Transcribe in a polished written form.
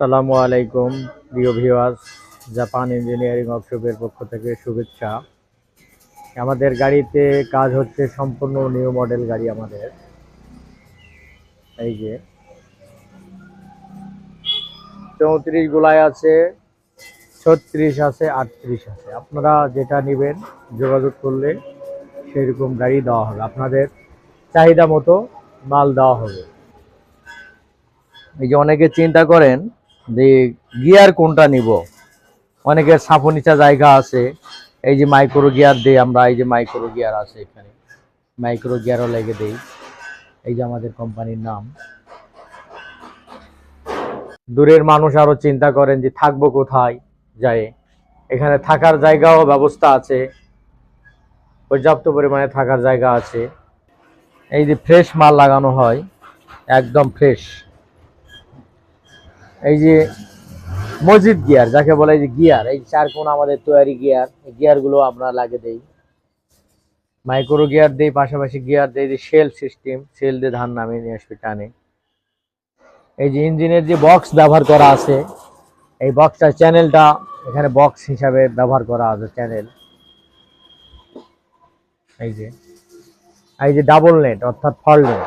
আসসালামু আলাইকুম প্রিয় ভিউয়ার্স, জাপান ইঞ্জিনিয়ারিং ওয়ার্কশপের পক্ষ থেকে শুভেচ্ছা। আমাদের গাড়িতে কাজ হচ্ছে সম্পূর্ণ নিউ মডেল গাড়ি। আমাদের এই যে 34 গোলায় আছে, 36 আছে, 38 আছে। আপনারা যেটা নেবেন যোগাযোগ করলে সেরকম গাড়ি দেওয়া হবে, আপনাদের চাহিদা মতো মাল দেওয়া হবে। এই যে অনেকে চিন্তা করেন যে গিয়ার কোনটা নিব, অনেকের সাফ নিচা জায়গা আছে। এই যে মাইক্রো গিয়ার দিই আমরা, এই যে মাইক্রো গিয়ার আছে এখানে, মাইক্রো গিয়ারও লেগে দেই। এই যে আমাদের কোম্পানির নাম। দূরের মানুষ আরো চিন্তা করেন যে থাকবো কোথায় যায়, এখানে থাকার জায়গাও ব্যবস্থা আছে, পর্যাপ্ত পরিমাণে থাকার জায়গা আছে। এই যে ফ্রেশ মাল লাগানো হয়, একদম ফ্রেশ। এই যে মসজিদ গিয়ার যাকে বলে, এই যে গিয়ার, এই চার কোণ আমাদের তৈরি গিয়ার, এই গিয়ারগুলো আমরা লাগিয়ে দেই। মাইক্রো গিয়ার দেই, পাশাপাশি গিয়ার দেই যে শেল সিস্টেম, শেল দিয়ে ধান নামিয়ে নিয়ে আসবে টানে। এই যে ইঞ্জিনের যে বক্স ব্যবহার করা আছে, এই বক্সটা চ্যানেলটা এখানে বক্স হিসাবে ব্যবহার করা আছে চ্যানেল। এই যে ডাবল নেট অর্থাৎ ফল নেট,